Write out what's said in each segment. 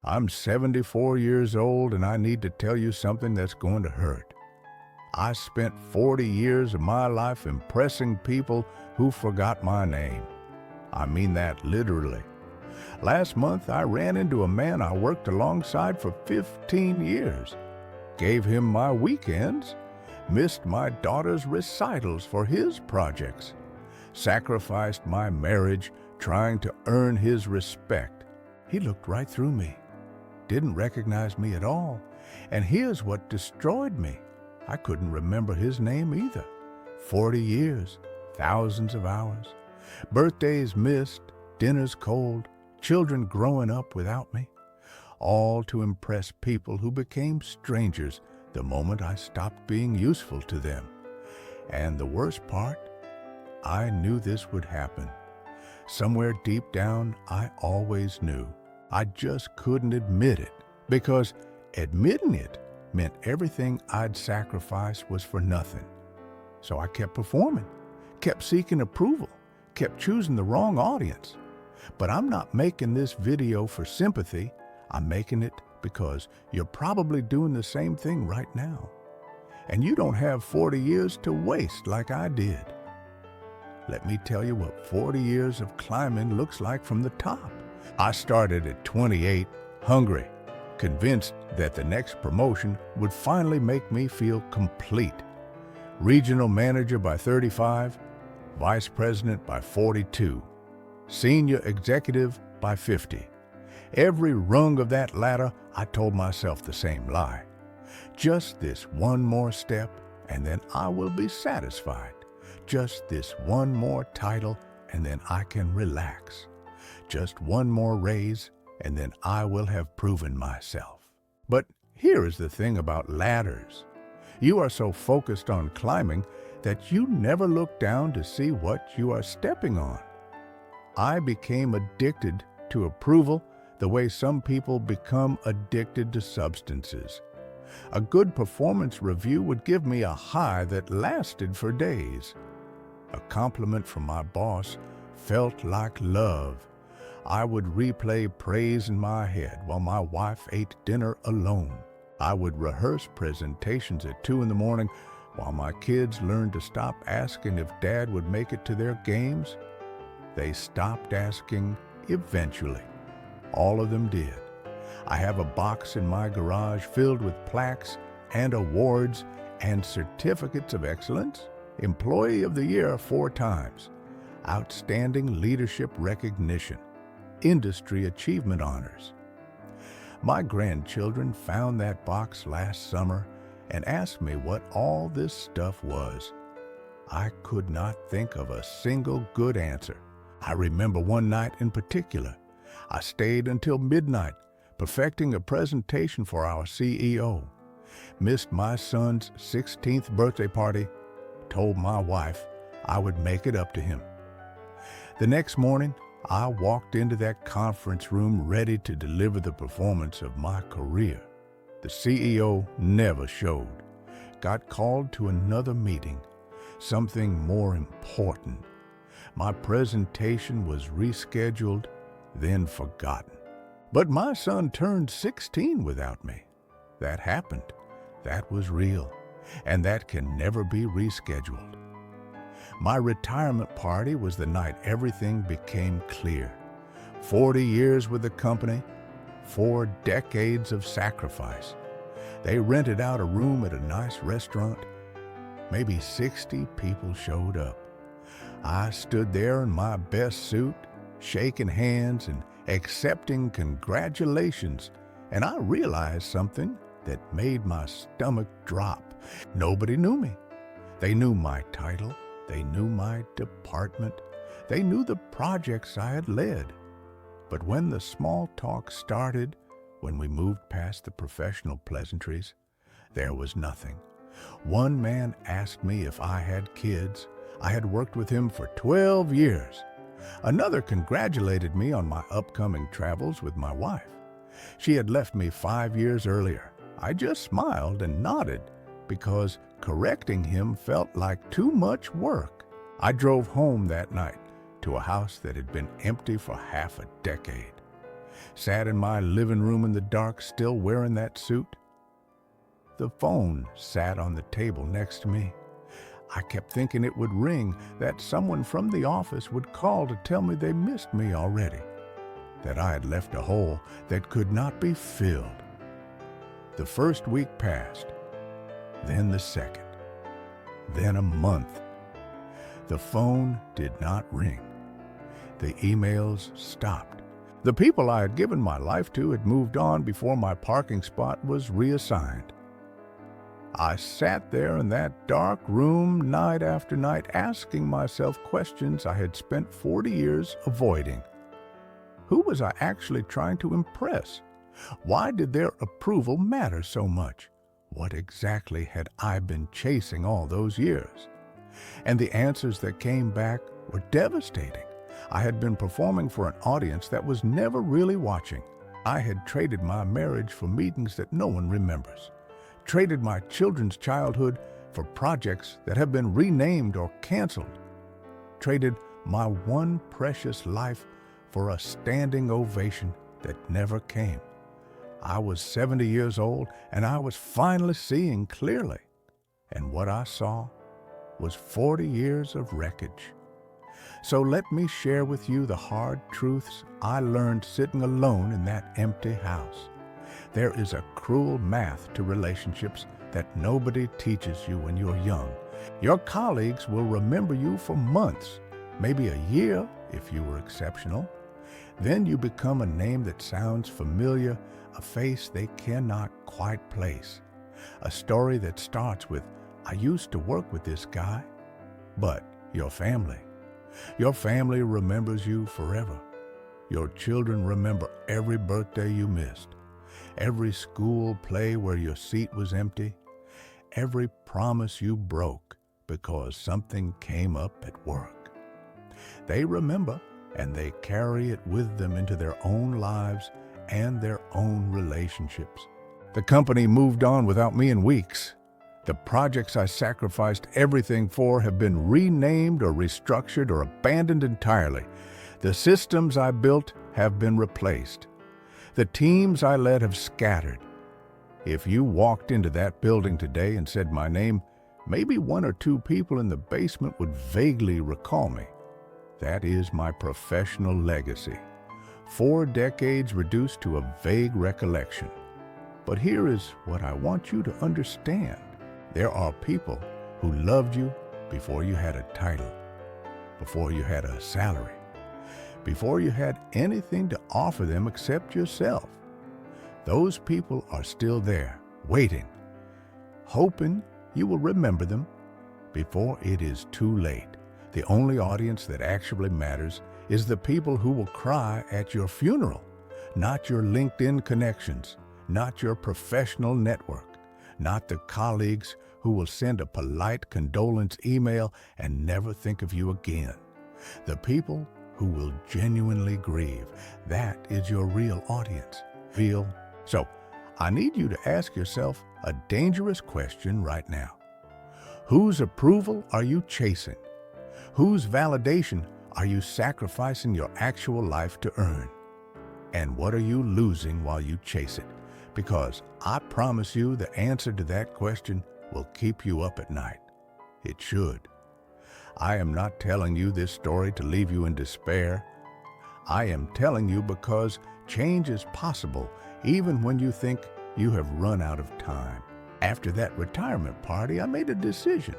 I'm 74 years old and I need to tell you something that's going to hurt. I spent 40 years of my life impressing people who forgot my name. I mean that literally. Last month, I ran into a man I worked alongside for 15 years, gave him my weekends, missed my daughter's recitals for his projects, sacrificed my marriage trying to earn his respect. He looked right through me, didn't recognize me at all, and here's what destroyed me. I couldn't remember his name either. 40 years, thousands of hours, birthdays missed, dinners cold, children growing up without me, all to impress people who became strangers the moment I stopped being useful to them. And the worst part, I knew this would happen. Somewhere deep down, I always knew. I just couldn't admit it, because admitting it meant everything I'd sacrificed was for nothing. So I kept performing, kept seeking approval, kept choosing the wrong audience. But I'm not making this video for sympathy. I'm making it because you're probably doing the same thing right now. And you don't have 40 years to waste like I did. Let me tell you what 40 years of climbing looks like from the top. I started at 28, hungry, convinced that the next promotion would finally make me feel complete. Regional manager by 35, vice president by 42. Senior executive by 50. Every rung of that ladder, I told myself the same lie. Just this one more step, and then I will be satisfied. Just this one more title, and then I can relax. Just one more raise, and then I will have proven myself. But here is the thing about ladders. You are so focused on climbing that you never look down to see what you are stepping on. I became addicted to approval the way some people become addicted to substances. A good performance review would give me a high that lasted for days. A compliment from my boss felt like love. I would replay praise in my head while my wife ate dinner alone. I would rehearse presentations at 2 in the morning while my kids learned to stop asking if Dad would make it to their games. They stopped asking eventually. All of them did. I have a box in my garage filled with plaques and awards and certificates of excellence, Employee of the Year 4 times, Outstanding Leadership Recognition, Industry Achievement Honors. My grandchildren found that box last summer and asked me what all this stuff was. I could not think of a single good answer. I remember one night in particular. I stayed until midnight, perfecting a presentation for our CEO. Missed my son's 16th birthday party, told my wife I would make it up to him. The next morning, I walked into that conference room ready to deliver the performance of my career. The CEO never showed. Got called to another meeting, something more important. My presentation was rescheduled, then forgotten. But my son turned 16 without me. That happened. That was real, and that can never be rescheduled. My retirement party was the night everything became clear. 40 years with the company, 4 decades of sacrifice. They rented out a room at a nice restaurant. Maybe 60 people showed up. I stood there in my best suit, shaking hands and accepting congratulations, and I realized something that made my stomach drop. Nobody knew me. They knew my title. They knew my department. They knew the projects I had led. But when the small talk started, when we moved past the professional pleasantries, there was nothing. One man asked me if I had kids. I had worked with him for 12 years. Another congratulated me on my upcoming travels with my wife. She had left me 5 years earlier. I just smiled and nodded because correcting him felt like too much work. I drove home that night to a house that had been empty for half a decade. Sat in my living room in the dark, still wearing that suit. The phone sat on the table next to me. I kept thinking it would ring, that someone from the office would call to tell me they missed me already, that I had left a hole that could not be filled. The first week passed, then the second, then a month. The phone did not ring. The emails stopped. The people I had given my life to had moved on before my parking spot was reassigned. I sat there in that dark room night after night, asking myself questions I had spent 40 years avoiding. Who was I actually trying to impress? Why did their approval matter so much? What exactly had I been chasing all those years? And the answers that came back were devastating. I had been performing for an audience that was never really watching. I had traded my marriage for meetings that no one remembers. Traded my children's childhood for projects that have been renamed or canceled. Traded my one precious life for a standing ovation that never came. I was 70 years old, and I was finally seeing clearly. And what I saw was 40 years of wreckage. So let me share with you the hard truths I learned sitting alone in that empty house. There is a cruel math to relationships that nobody teaches you when you're young. Your colleagues will remember you for months, maybe a year if you were exceptional. Then you become a name that sounds familiar, a face they cannot quite place. A story that starts with, "I used to work with this guy." But your family remembers you forever. Your children remember every birthday you missed, every school play where your seat was empty, every promise you broke because something came up at work. They remember, and they carry it with them into their own lives and their own relationships. The company moved on without me in weeks. The projects I sacrificed everything for have been renamed or restructured or abandoned entirely. The systems I built have been replaced. The teams I led have scattered. If you walked into that building today and said my name, maybe one or two people in the basement would vaguely recall me. That is my professional legacy. 4 decades reduced to a vague recollection. But here is what I want you to understand. There are people who loved you before you had a title, before you had a salary, before you had anything to offer them except yourself. Those people are still there, waiting, hoping you will remember them before it is too late. The only audience that actually matters is the people who will cry at your funeral, not your LinkedIn connections, not your professional network, not the colleagues who will send a polite condolence email and never think of you again. The people who will genuinely grieve. That is your real audience. So, I need you to ask yourself a dangerous question right now. Whose approval are you chasing? Whose validation are you sacrificing your actual life to earn? And what are you losing while you chase it? Because I promise you the answer to that question will keep you up at night. It should. I am not telling you this story to leave you in despair. I am telling you because change is possible even when you think you have run out of time. After that retirement party, I made a decision.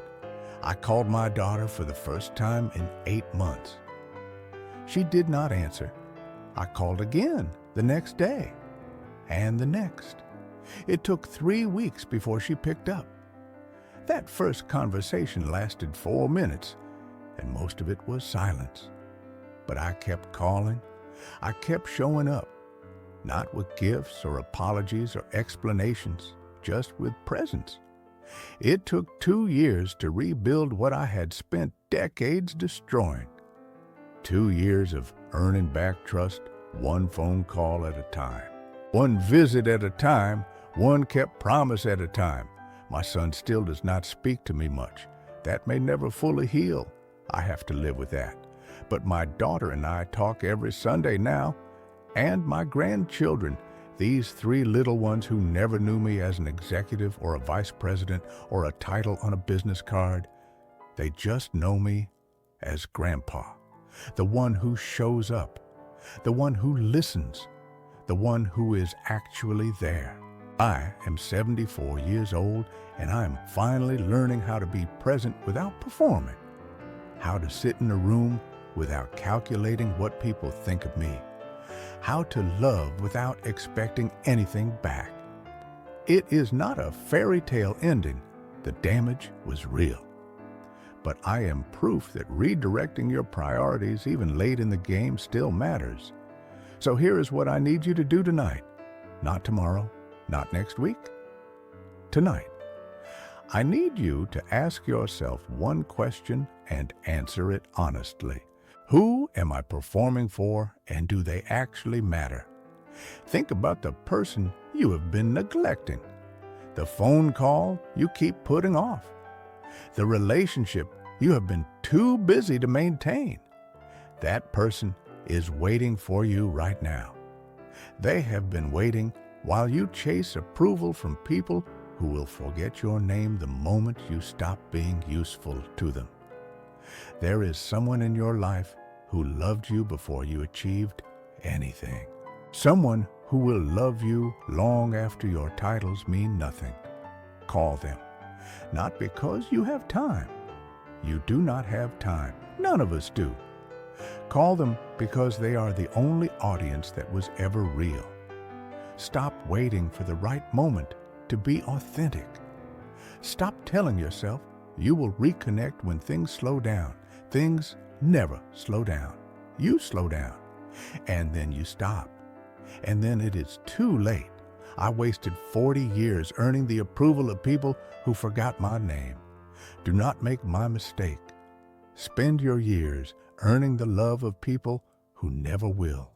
I called my daughter for the first time in 8 months. She did not answer. I called again the next day, and the next. It took 3 weeks before she picked up. That first conversation lasted 4 minutes, and most of it was silence. But I kept calling. I kept showing up, not with gifts or apologies or explanations, just with presence. It took 2 years to rebuild what I had spent decades destroying. 2 years of earning back trust, one phone call at a time, one visit at a time, one kept promise at a time. My son still does not speak to me much. That may never fully heal. I have to live with that. But my daughter and I talk every Sunday now, And my grandchildren, these three little ones who never knew me as an executive or a vice president or a title on a business card, they just know me as Grandpa, the one who shows up, the one who listens, the one who is actually there. I am 74 years old, and I am finally learning how to be present without performing, how to sit in a room without calculating what people think of me, how to love without expecting anything back. It is not a fairy tale ending. The damage was real. But I am proof that redirecting your priorities even late in the game still matters. So here is what I need you to do tonight. Not tomorrow, not next week. Tonight. I need you to ask yourself one question and answer it honestly. Who am I performing for, and do they actually matter? Think about the person you have been neglecting, the phone call you keep putting off, the relationship you have been too busy to maintain. That person is waiting for you right now. They have been waiting while you chase approval from people who will forget your name the moment you stop being useful to them. There is someone in your life who loved you before you achieved anything. Someone who will love you long after your titles mean nothing. Call them. Not because you have time. You do not have time. None of us do. Call them because they are the only audience that was ever real. Stop waiting for the right moment to be authentic. Stop telling yourself you will reconnect when things slow down. Things never slow down. You slow down, and then you stop. And then it is too late. I wasted 40 years earning the approval of people who forgot my name. Do not make my mistake. Spend your years earning the love of people who never will.